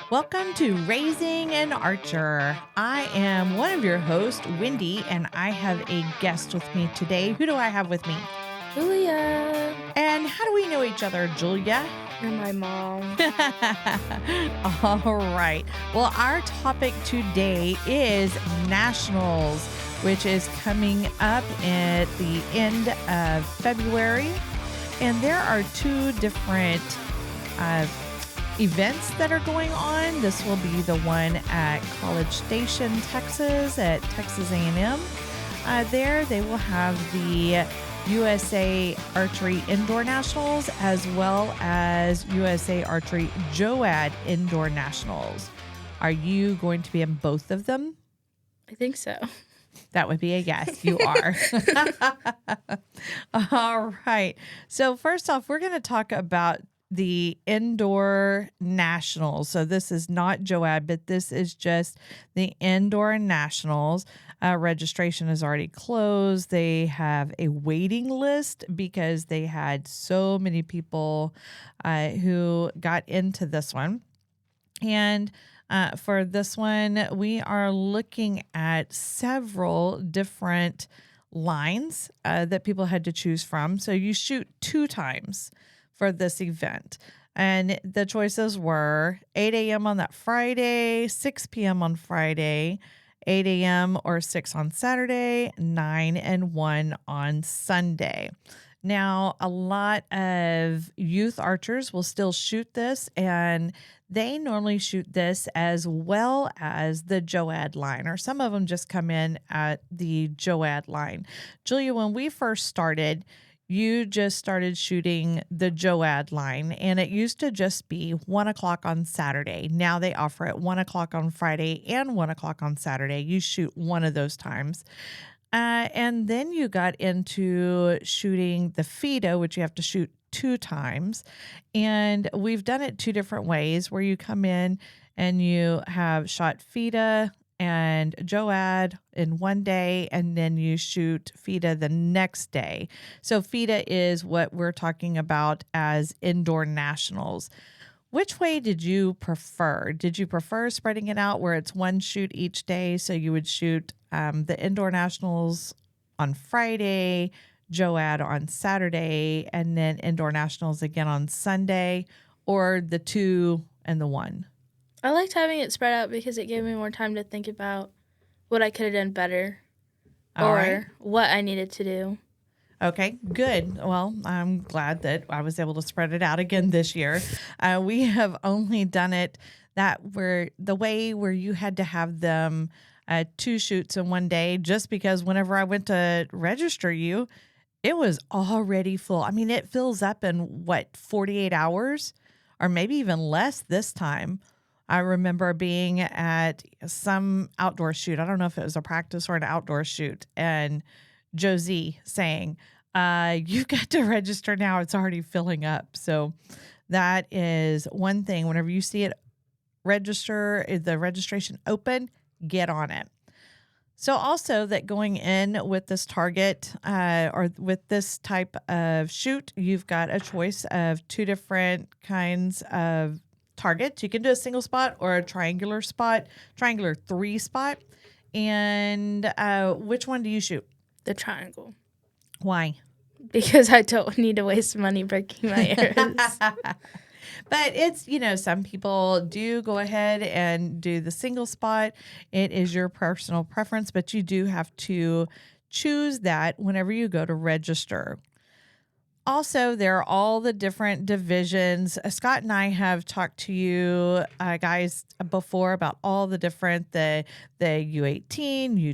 Welcome to Raising an Archer. I am one of your hosts, Wendi, and I have a guest with me today. Who do I have with me? Julia. And how do we know each other, Julia? You're my mom. All right. Well, our topic today is nationals, which is coming up at the end of February. And there are two different events that are going on. This will be the one at College Station, Texas, at Texas A&M. There they will have the USA Archery Indoor Nationals as well as USA Archery JOAD Indoor Nationals. Are you going to be in both of them? I think so. That would be a yes. You are. All right. So first off, we're going to talk about the indoor nationals. So this is not JOAD, but this is just the indoor nationals. Registration is already closed. They have a waiting list because they had so many people who got into this one. And for this one, we are looking at several different lines that people had to choose from. So you shoot 2 times for this event. And the choices were 8 a.m. on that Friday, 6 p.m. on Friday, 8 a.m. or 6 on Saturday, 9 and 1 on Sunday. Now, a lot of youth archers will still shoot this, and they normally shoot this as well as the JOAD line, or some of them just come in at the JOAD line. Julia, when we first started, you just started shooting the JOAD line, and it used to just be 1 o'clock on Saturday. Now they offer it 1 o'clock on Friday and 1 o'clock on Saturday. You shoot one of those times. And then you got into shooting the FIDA, which you have to shoot 2 times. And we've done it 2 different ways where you come in and you have shot FIDA and JOAD in one day, and then you shoot FIDA the next day. So FIDA is what we're talking about as indoor nationals. Which way did you prefer? Did you prefer spreading it out where it's one shoot each day? So you would shoot the indoor nationals on Friday, JOAD on Saturday, and then indoor nationals again on Sunday, or the 2 and the 1? I liked having it spread out because it gave me more time to think about what I could have done better or what I needed to do. Okay, good. Well, I'm glad that I was able to spread it out again this year. We have only done it the way where you had to have them 2 shoots in one day, just because whenever I went to register you, it was already full. I mean, it fills up in 48 hours or maybe even less this time. I remember being at some outdoor shoot. I don't know if it was a practice or an outdoor shoot, and Josie saying, you've got to register now. It's already filling up. So that is one thing. Whenever you see it the registration open, get on it. So also that going in with this target or with this type of shoot, you've got a choice of 2 different kinds of targets. You can do a single spot or a triangular 3 spot. And which one do you shoot? The triangle. Why? Because I don't need to waste money breaking my arrows. But it's, some people do go ahead and do the single spot. It is your personal preference, but you do have to choose that whenever you go to register. Also, there are all the different divisions. Scott and I have talked to you guys before about all the different, the U18,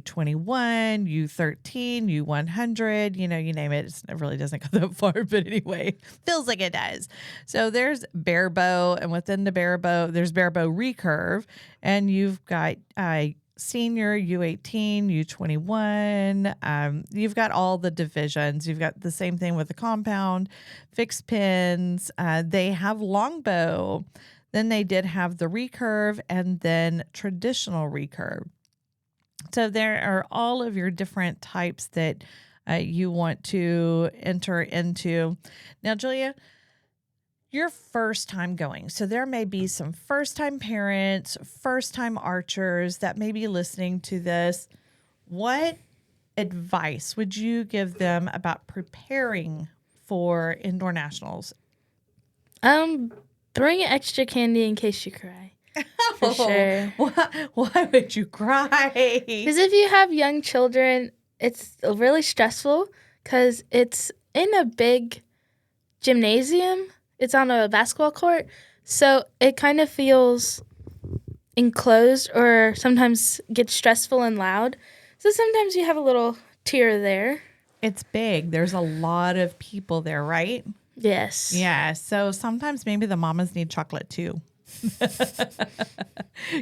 U21, U13, U100, you name it. It really doesn't go that far, but anyway, feels like it does. So there's bare bow, and within the bare bow, there's bare bow recurve, and you've got senior, U18, U21. You've got all the divisions. You've got the same thing with the compound, fixed pins. They have longbow. Then they did have the recurve and then traditional recurve. So there are all of your different types that you want to enter into. Now, Julia, your first time going. So there may be some first time parents, first time archers that may be listening to this. What advice would you give them about preparing for indoor nationals? Bring extra candy in case you cry. For sure. Why would you cry? Because if you have young children, it's really stressful because it's in a big gymnasium. It's on a basketball court. So it kind of feels enclosed or sometimes gets stressful and loud. So sometimes you have a little tear there. It's big. There's a lot of people there, right? Yes. Yeah. So sometimes maybe the mamas need chocolate too.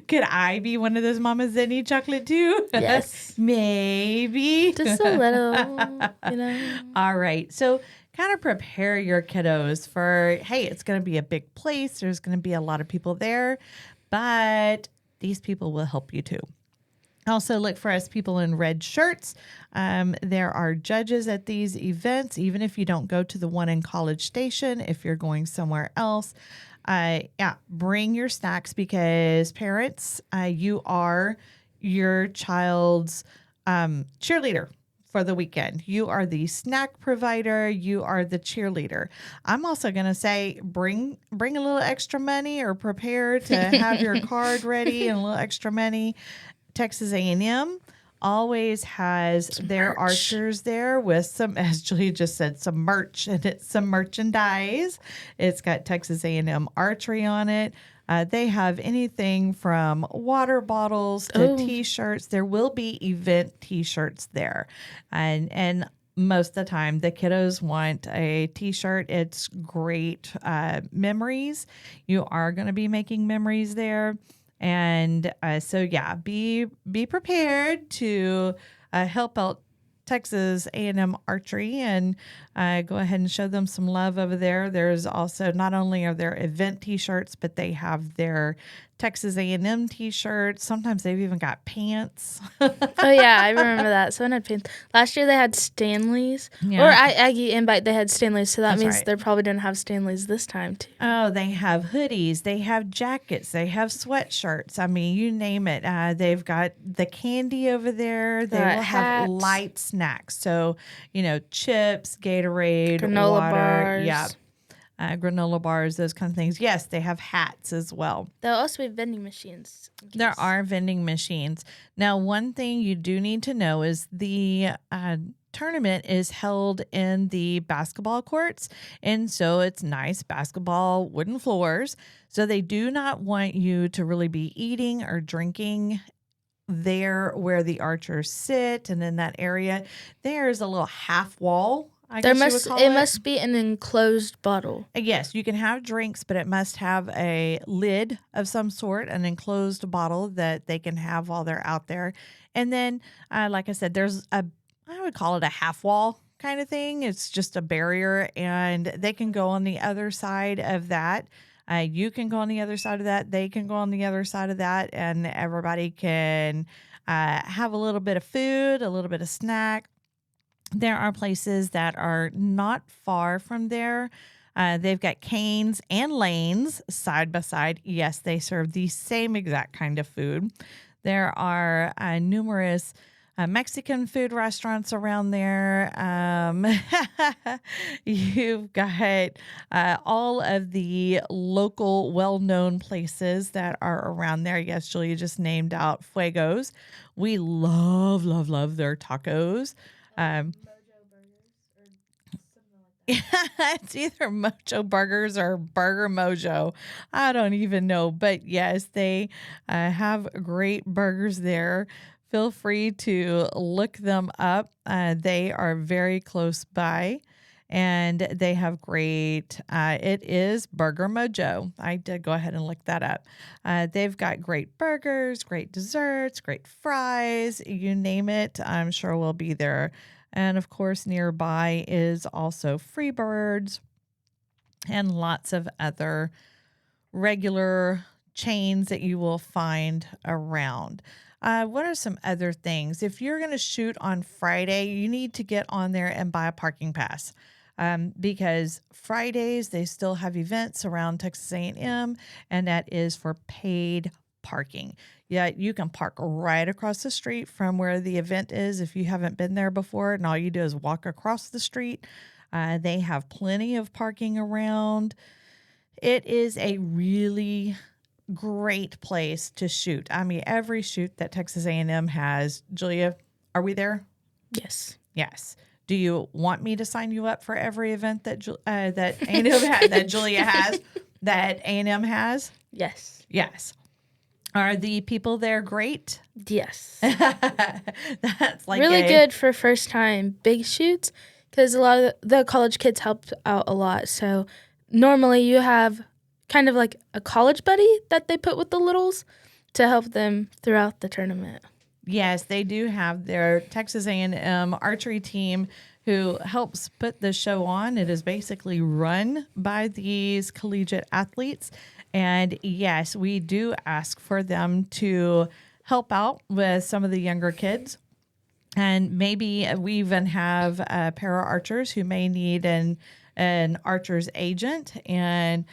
Could I be one of those mamas that need chocolate too? Yes. Maybe. Just a little, All right. So kind of prepare your kiddos for, hey, it's going to be a big place. There's going to be a lot of people there, but these people will help you too. Also, look for us people in red shirts. There are judges at these events, even if you don't go to the one in College Station, if you're going somewhere else. Bring your snacks because parents, you are your child's cheerleader for the weekend. You are the snack provider. You are the cheerleader. I'm also going to say bring a little extra money or prepare to have your card ready and a little extra money. Texas A&M always has their archers there with some, as Julia just said, some merch, and it's some merchandise. It's got Texas A&M archery on it. They have anything from water bottles to T-shirts. There will be event T-shirts there, and most of the time the kiddos want a T-shirt. It's great memories. You are going to be making memories there. And be prepared to help out Texas A&M Archery and go ahead and show them some love over there. There's also, not only are there event T-shirts, but they have their Texas A&M T-shirts. Sometimes they've even got pants. Oh, yeah, I remember that. Someone had pants. Last year they had Stanleys. Yeah. Or Aggie Invite, they had Stanleys, so that means they're probably going to have Stanleys this time, too. Oh, they have hoodies. They have jackets. They have sweatshirts. I mean, you name it. They've got the candy over there. They will have light snacks. So, chips, Gatorade, granola water. bars. Yeah. Granola bars, those kind of things. Yes, they have hats as well. There'll also be vending machines. There are vending machines. Now, one thing you do need to know is the tournament is held in the basketball courts. And so it's nice basketball wooden floors. So they do not want you to really be eating or drinking there where the archers sit. And in that area, there's a little half wall. It must be an enclosed bottle. Yes, you can have drinks, but it must have a lid of some sort, an enclosed bottle that they can have while they're out there. And then, like I said, there's I would call it a half wall kind of thing. It's just a barrier, and they can go on the other side of that. You can go on the other side of that. They can go on the other side of that, and everybody can have a little bit of food, a little bit of snack. There are places that are not far from there. They've got canes and lanes side by side. Yes, they serve the same exact kind of food. There are numerous Mexican food restaurants around there. You've got all of the local well-known places that are around there. Yes, Julia just named out Fuegos. We love, love, love their tacos. Mojo Burgers or something like that. It's either Mojo Burgers or Burger Mojo. I don't even know. But yes, they have great burgers there. Feel free to look them up. They are very close by. And they have great, it is Burger Mojo. I did go ahead and look that up. They've got great burgers, great desserts, great fries, you name it. I'm sure we'll be there. And of course, nearby is also Freebirds and lots of other regular chains that you will find around. What are some other things? If you're going to shoot on Friday, you need to get on there and buy a parking pass. because Fridays they still have events around Texas A&M, and that is for paid parking. Yeah, you can park right across the street from where the event is if you haven't been there before, and all you do is walk across the street. They have plenty of parking around. It is a really great place to shoot. I mean, every shoot that Texas A&M has. Julia, are we there? Yes. Yes. Do you want me to sign you up for every event that that A&M that Julia has, that A&M has? Yes. Yes. Are the people there great? Yes. That's like really good for first time big shoots because a lot of the college kids help out a lot. So normally you have kind of like a college buddy that they put with the littles to help them throughout the tournament. Yes, they do have their Texas A&M archery team who helps put the show on. It is basically run by these collegiate athletes. And yes, we do ask for them to help out with some of the younger kids. And maybe we even have para archers who may need an archer's agent. And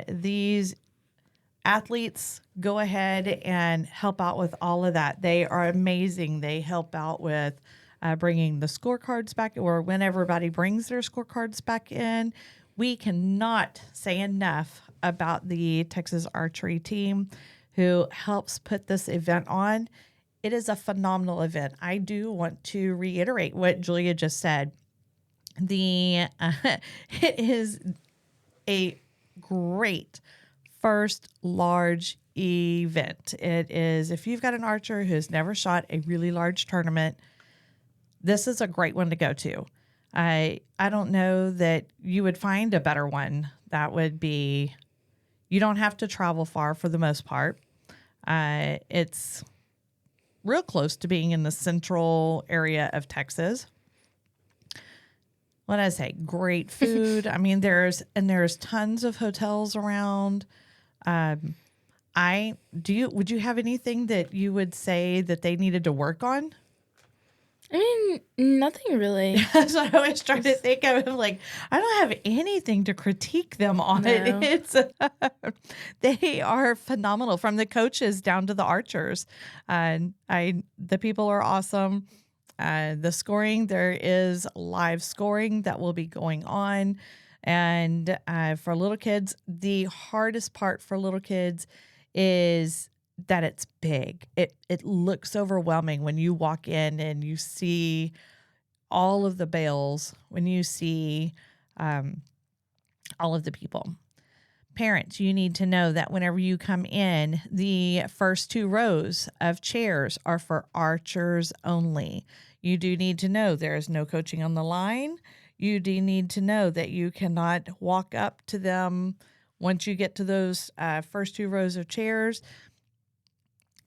these athletes go ahead and help out with all of that. They are amazing. They help out with bringing the scorecards back, or when everybody brings their scorecards back in. We cannot say enough about the Texas archery team who helps put this event on. It is a phenomenal event. I do want to reiterate what Julia just said. It is a great first large event. It is, if you've got an archer who's never shot a really large tournament, this is a great one to go to. I don't know that you would find a better one. That would be, you don't have to travel far for the most part. It's real close to being in the central area of Texas. What did I say? Great food. I mean, there's tons of hotels around. Would you have anything that you would say that they needed to work on? I mean, nothing really. That's what I was trying to think of. Like, I don't have anything to critique them on. No. It's they are phenomenal, from the coaches down to the archers. The people are awesome. The scoring, there is live scoring that will be going on. And for little kids, the hardest part for little kids is that it's big. It looks overwhelming when you walk in and you see all of the bales, when you see all of the people. Parents, you need to know that whenever you come in, the first 2 rows of chairs are for archers only. You do need to know there is no coaching on the line. You do need to know that you cannot walk up to them once you get to those first 2 rows of chairs.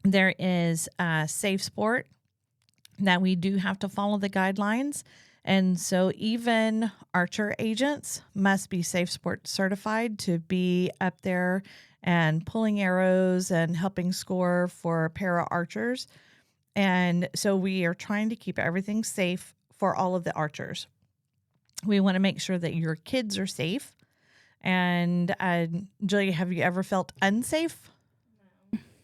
There is safe sport that we do have to follow the guidelines. And so even archer agents must be safe sport certified to be up there and pulling arrows and helping score for para archers. And so we are trying to keep everything safe for all of the archers. We want to make sure that your kids are safe. And Julia, have you ever felt unsafe?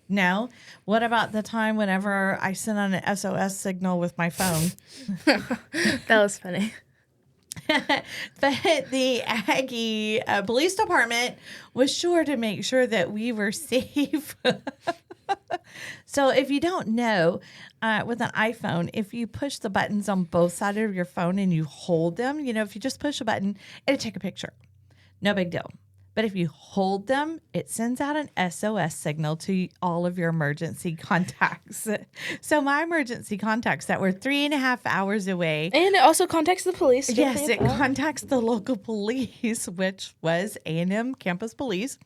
No. What about the time whenever I sent on an SOS signal with my phone? That was funny. But the Aggie Police Department was sure to make sure that we were safe. So if you don't know, with an iPhone, if you push the buttons on both sides of your phone and you hold them, if you just push a button, it'll take a picture. No big deal. But if you hold them, it sends out an SOS signal to all of your emergency contacts. So my emergency contacts that were 3.5 hours away. And it also contacts the police. Yes, it contacts the local police, which was A&M Campus Police.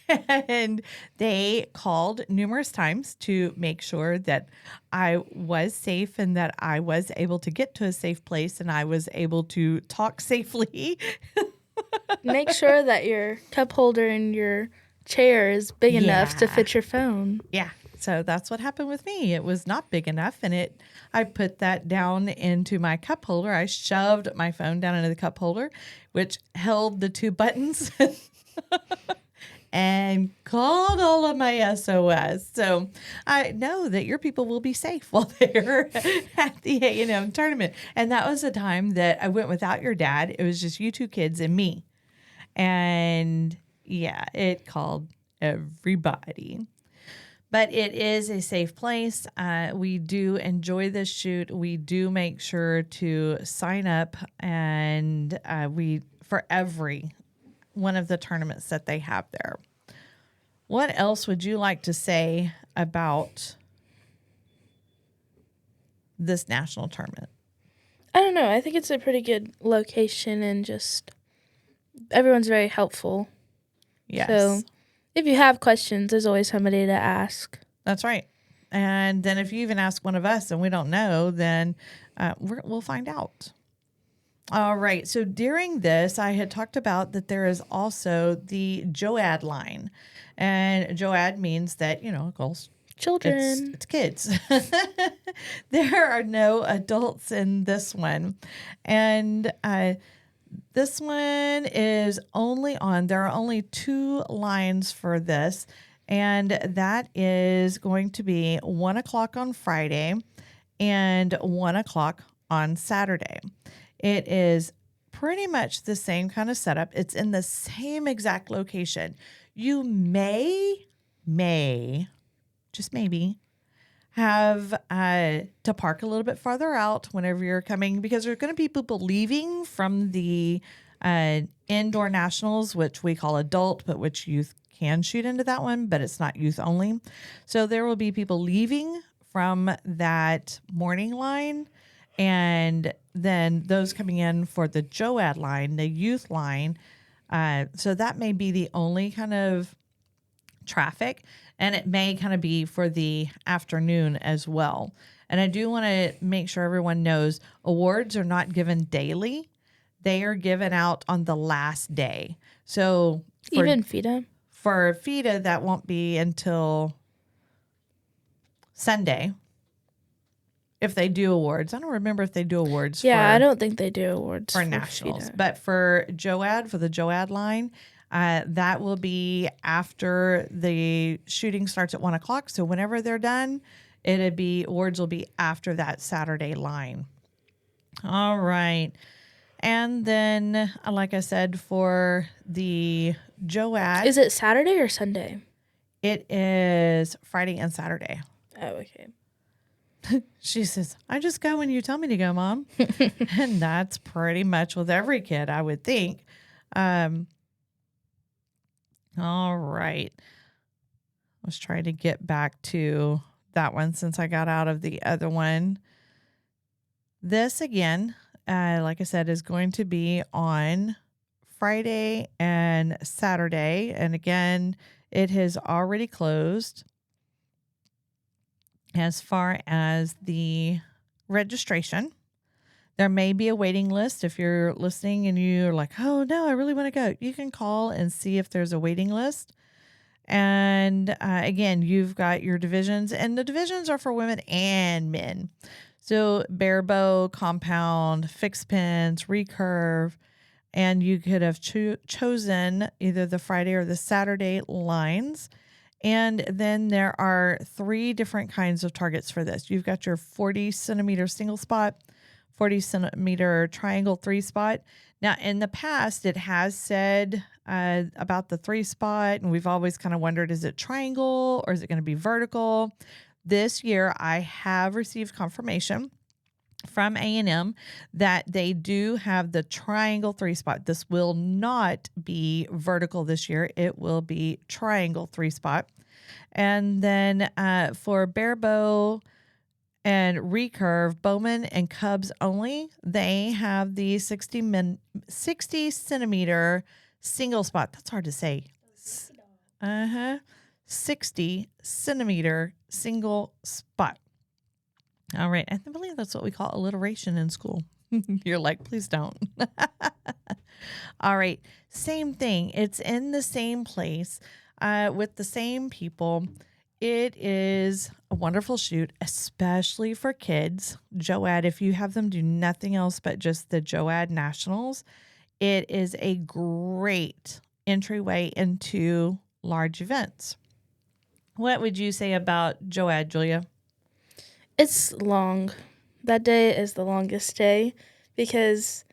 And they called numerous times to make sure that I was safe and that I was able to get to a safe place and I was able to talk safely. Make sure that your cup holder and your chair is big enough to Yeah. fit your phone. Yeah. So that's what happened with me. It was not big enough, and I put that down into my cup holder. I shoved my phone down into the cup holder, which held the two buttons and called all of my SOS. So I know that your people will be safe while they're at the A&M tournament. And that was the time that I went without your dad. It was just you two kids and me. And yeah, it called everybody. But it is a safe place. We do enjoy this shoot. We do make sure to sign up, and for every one of the tournaments that they have there. What else would you like to say about this national tournament? I don't know. I think it's a pretty good location and just everyone's very helpful. Yes. So if you have questions, there's always somebody to ask. That's right. And then if you even ask one of us and we don't know, then we'll find out. All right. So during this, I had talked about that there is also the JOAD line. And JOAD means that, of course, Children. it's kids. There are no adults in this one. And this one is there are only 2 lines for this. And that is going to be 1 o'clock on Friday and 1 o'clock on Saturday. It is pretty much the same kind of setup. It's in the same exact location. You may, just maybe, have to park a little bit farther out whenever you're coming, because there's going to be people leaving from the indoor nationals, which we call adult, but which youth can shoot into that one, but it's not youth only. So there will be people leaving from that morning line, and then those coming in for the JOAD line, the youth line. So that may be the only kind of traffic, and it may kind of be for the afternoon as well. And I do want to make sure everyone knows awards are not given daily. They are given out on the last day. So Even FIDA? For FIDA, that won't be until Sunday. If they do awards. I don't remember if they do awards. Yeah, I don't think they do awards for nationals. FIDA. But for JOAD, for the JOAD line, that will be after the shooting starts at 1 o'clock. So whenever they're done, awards will be after that Saturday line. All right. And then, like I said, for the JOAD. Is it Saturday or Sunday? It is Friday and Saturday. Oh, okay. She says, I just go when you tell me to go, Mom. And that's pretty much with every kid, I would think. All right. Let's try to get back to that one since I got out of the other one. This, again, like I said, is going to be on Friday and Saturday. And again, it has already closed as far as the registration. There may be a waiting list. If you're listening and you're like, oh, no, I really want to go, you can call and see if there's a waiting list. And again, you've got your divisions, and the divisions are for women and men. So bare bow, compound, fixed pins, recurve, and you could have chosen either the Friday or the Saturday lines. And then there are 3 different kinds of targets for this. You've got your 40 centimeter single spot, 40 centimeter triangle 3 spot. Now, in the past, it has said about the 3 spot, and we've always kind of wondered, is it triangle or is it going to be vertical? This year, I have received confirmation from A&M that they do have the triangle 3 spot. This will not be vertical this year. It will be triangle 3 spot. And then for bare bow and recurve, Bowman and Cubs only, they have the 60 centimeter single spot. That's hard to say. 60 centimeter single spot. All right. I believe that's what we call alliteration in school. You're like, please don't. All right. Same thing. It's in the same place. with the same people. It is a wonderful shoot, especially for kids. JOAD, if you have them do nothing else but just the JOAD Nationals, it is a great entryway into large events. What would you say about JOAD, Julia? It's long. That day is the longest day because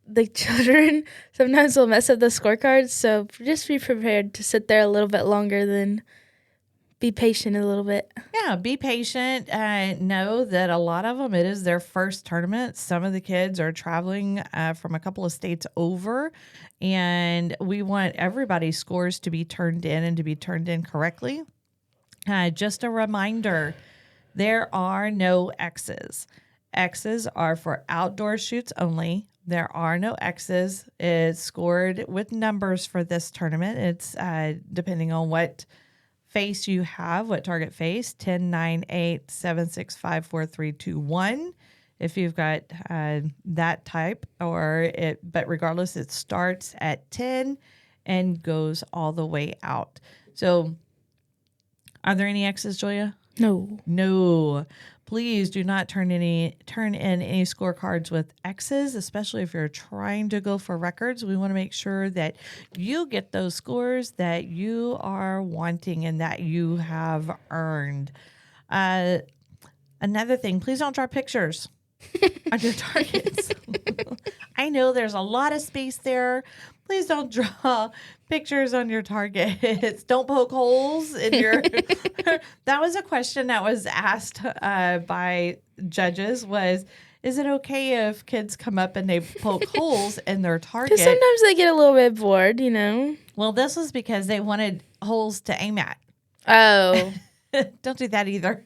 the children sometimes will mess up the scorecards. So just be prepared to sit there a little bit longer than be patient a little bit. Yeah, be patient. Know that a lot of them, it is their first tournament. Some of the kids are traveling from a couple of states over, and we want everybody's scores to be turned in and to be turned in correctly. Just a reminder, there are no X's. X's are for outdoor shoots only. There are no X's. It's scored with numbers for this tournament. It's depending on what face you have, what target face, 10, 9, 8, 7, 6, 5, 4, 3, 2, 1. If you've got that type, but regardless, it starts at 10 and goes all the way out. So are there any X's, Julia? No. Please do not turn in any scorecards with X's, especially if you're trying to go for records. We want to make sure that you get those scores that you are wanting and that you have earned. Another thing, please don't draw pictures on your targets. I know there's a lot of space there. Please don't draw pictures on your targets. Don't poke holes in your. That was a question that was asked by judges. Is it okay if kids come up and they poke holes in their target? Because sometimes they get a little bit bored, you know. Well, this was because they wanted holes to aim at. Oh. Don't do that either.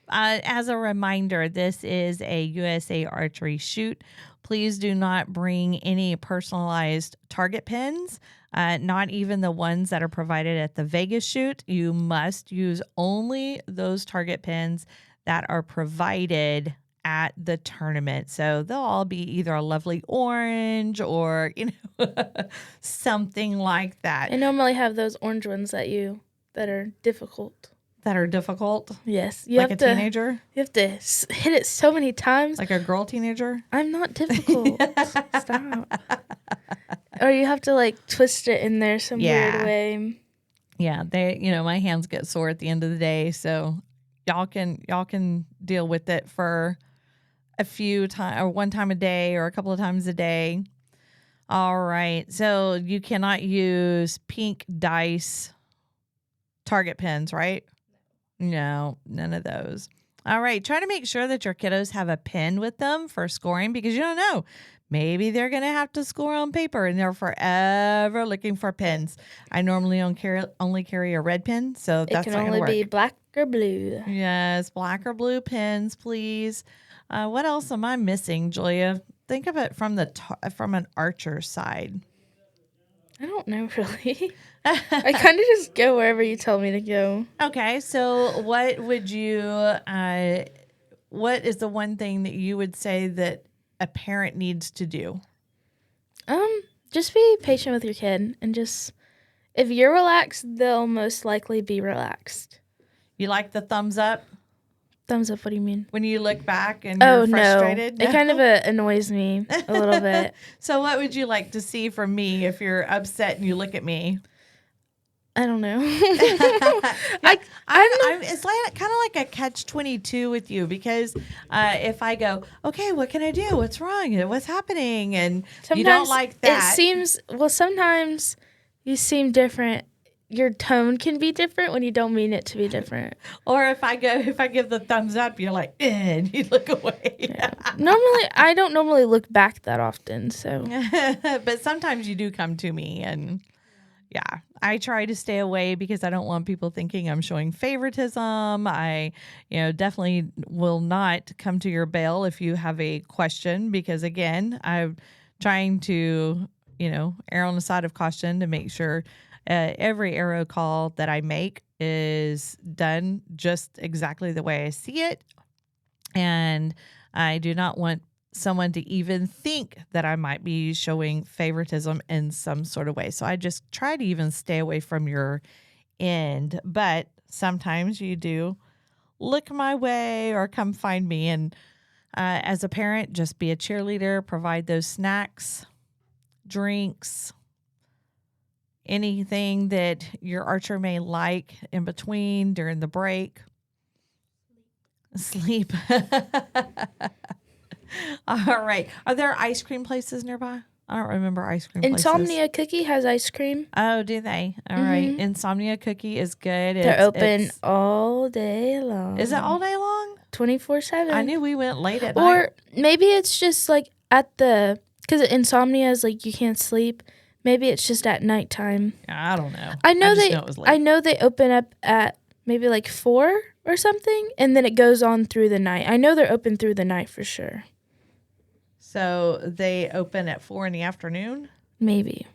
As a reminder, this is a USA Archery shoot. Please do not bring any personalized target pins, not even the ones that are provided at the Vegas shoot. You must use only those target pins that are provided at the tournament. So they'll all be either a lovely orange or, something like that. I normally have those orange ones that are difficult. That are difficult? Yes. Like a teenager? You have to hit it so many times. Like a girl teenager? I'm not difficult. Stop. Or you have to twist it in there some weird way. Yeah, my hands get sore at the end of the day, so y'all can deal with it for a few times or one time a day or a couple of times a day. All right. So you cannot use pink dice target pins, right? No, none of those. All right. Try to make sure that your kiddos have a pen with them for scoring because you don't know. Maybe they're going to have to score on paper and they're forever looking for pens. I normally only carry a red pen, so that's not going to work. It can only be black or blue. Yes, black or blue pens, please. What else am I missing, Julia? Think of it from an archer side. I don't know, really. I kind of just go wherever you tell me to go. Okay, so what is the one thing that you would say that a parent needs to do? Just be patient with your kid and just, if you're relaxed, they'll most likely be relaxed. You like the thumbs up? Thumbs up, what do you mean? When you look back and you're frustrated? No. It kind of annoys me a little bit. So what would you like to see from me if you're upset and you look at me? I don't know. It's kind of like a catch-22 with you because if I go, okay, what can I do? What's wrong? What's happening? And sometimes you don't like that. Sometimes you seem different. Your tone can be different when you don't mean it to be different. Or if I give the thumbs up, you're like, and you look away. Yeah. I don't normally look back that often. So, but sometimes you do come to me, and yeah, I try to stay away because I don't want people thinking I'm showing favoritism. I, definitely will not come to your bail if you have a question because again, I'm trying to, err on the side of caution to make sure. Every arrow call that I make is done just exactly the way I see it. And I do not want someone to even think that I might be showing favoritism in some sort of way. So I just try to even stay away from your end. But sometimes you do look my way or come find me. And as a parent, just be a cheerleader, provide those snacks, drinks, anything that your archer may like in between during the break. Sleep. All right. Are there ice cream places nearby? I don't remember ice cream places. Insomnia Cookie has ice cream. Oh, do they? All right. Insomnia Cookie is good. They're open all day long. Is it all day long? 24/7. I knew we went late at night. Or maybe it's just like because insomnia is like you can't sleep. Maybe it's just at nighttime. I don't know. I know it was late. I know they open up at maybe like 4 or something, and then it goes on through the night. I know they're open through the night for sure. So they open at 4 in the afternoon? Maybe.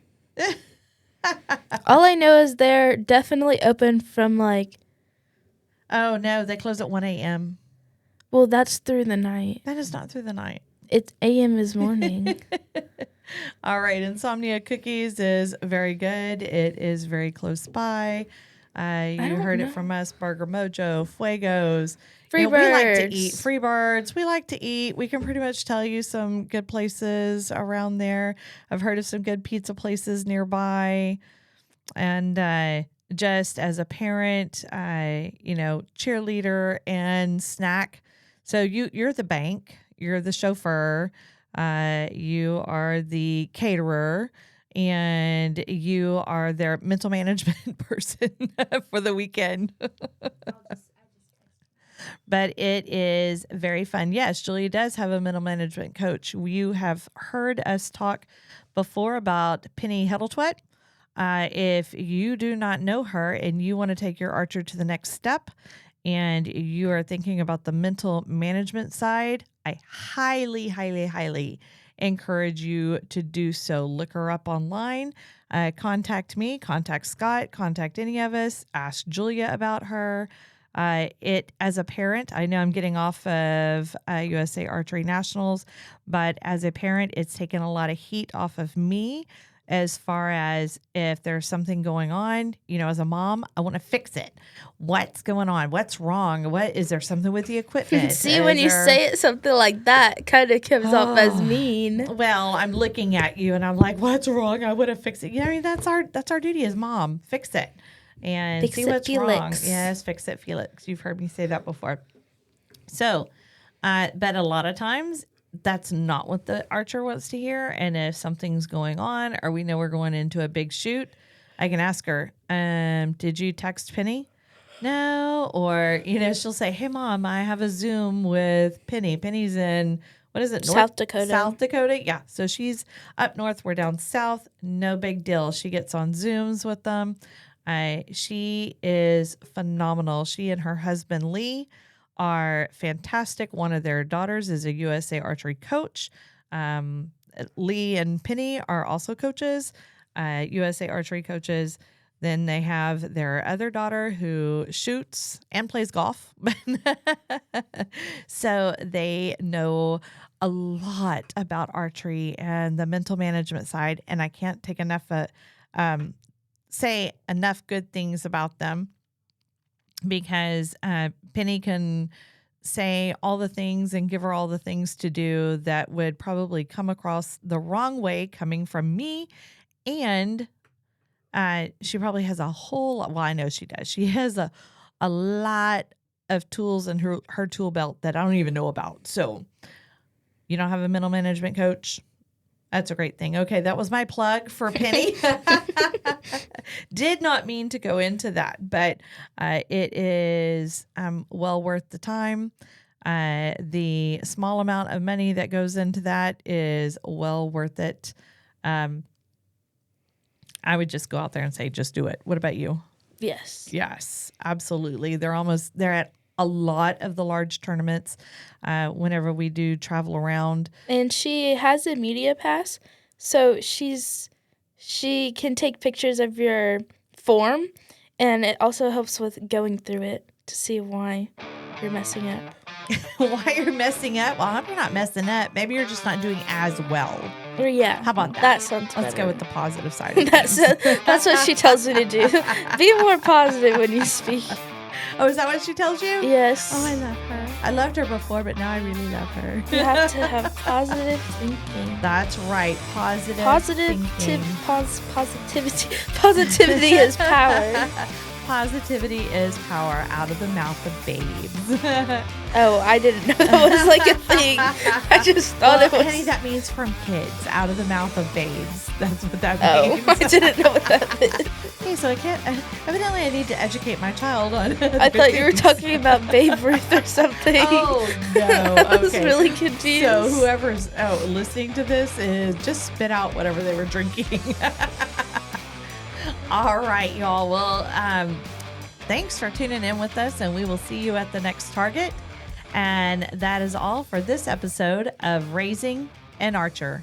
All I know is they're definitely open from like... Oh, no, they close at 1 a.m. Well, that's through the night. That is not through the night. It's a.m. is morning. All right. Insomnia Cookies is very good. It is very close by. You heard it from us. Burger Mojo, Fuegos. Freebirds. We like to eat. Freebirds. We like to eat. We can pretty much tell you some good places around there. I've heard of some good pizza places nearby. And just as a parent, cheerleader and snack. So you're the bank. You're the chauffeur. You are the caterer. And you are their mental management person for the weekend. But it is very fun. Yes, Julia does have a mental management coach. You have heard us talk before about Penny Heddletwet. If you do not know her and you want to take your archer to the next step and you are thinking about the mental management side, I highly, highly, highly encourage you to do so. Look her up online. Contact me, contact Scott, contact any of us. Ask Julia about her. As a parent, I know I'm getting off of USA Archery Nationals, but as a parent, it's taken a lot of heat off of me as far as if there's something going on, as a mom, I want to fix it. What's going on? What's wrong? Is there something with the equipment? See, when you say it something like that, kind of comes off as mean. Well, I'm looking at you and I'm like, what's wrong? I want to fix it. That's our duty as mom. Fix it. And fix see it, what's Felix. wrong. Yes, fix it, Felix. You've heard me say that before. So, but a lot of times that's not what the archer wants to hear. And if something's going on or we know we're going into a big shoot, I can ask her, did you text Penny? No. Or, she'll say, hey, Mom, I have a Zoom with Penny. Penny's in, what is it? South Dakota. South Dakota. Yeah. So she's up north. We're down south. No big deal. She gets on Zooms with them. She is phenomenal. She and her husband, Lee, are fantastic. One of their daughters is a USA Archery coach. Lee and Penny are also coaches, USA Archery coaches. Then they have their other daughter who shoots and plays golf. So they know a lot about archery and the mental management side. And I can't take say enough good things about them because Penny can say all the things and give her all the things to do that would probably come across the wrong way coming from me. And she probably has a whole lot. Well, I know she does. She has a lot of tools in her tool belt that I don't even know about. So you don't have a mental management coach? That's a great thing. Okay, that was my plug for Penny. Did not mean to go into that, but it is well worth the time. The small amount of money that goes into that is well worth it. I would just go out there and say, just do it. What about you? Yes. Yes, absolutely. They're at a lot of the large tournaments whenever we do travel around. And she has a media pass, so she can take pictures of your form, and it also helps with going through it to see why you're messing up. Why you're messing up? Well, I hope you're not messing up. Maybe you're just not doing as well. Or yeah. How about that? That sounds Let's better. go with the positive side of That's things. that's what she tells me to do. Be more positive when you speak. Oh, is that what she tells you? Yes. Oh, I love her. I loved her before, but now I really love her. You have to have positive thinking. That's right. Positivity. Positivity is power. Positivity is power out of the mouth of babes. Oh, I didn't know that was like a thing. I just thought it was. Honey, that means from kids, out of the mouth of babes. That's what that Oh, means. I didn't know what that meant. Okay, so I can't. Evidently, I need to educate my child on. I thought you were talking about Babe Ruth or something. Oh no! I was Okay. really confused. So whoever's listening to this is just spit out whatever they were drinking. All right, y'all. Well, thanks for tuning in with us, and we will see you at the next Target. And that is all for this episode of Raising an Archer.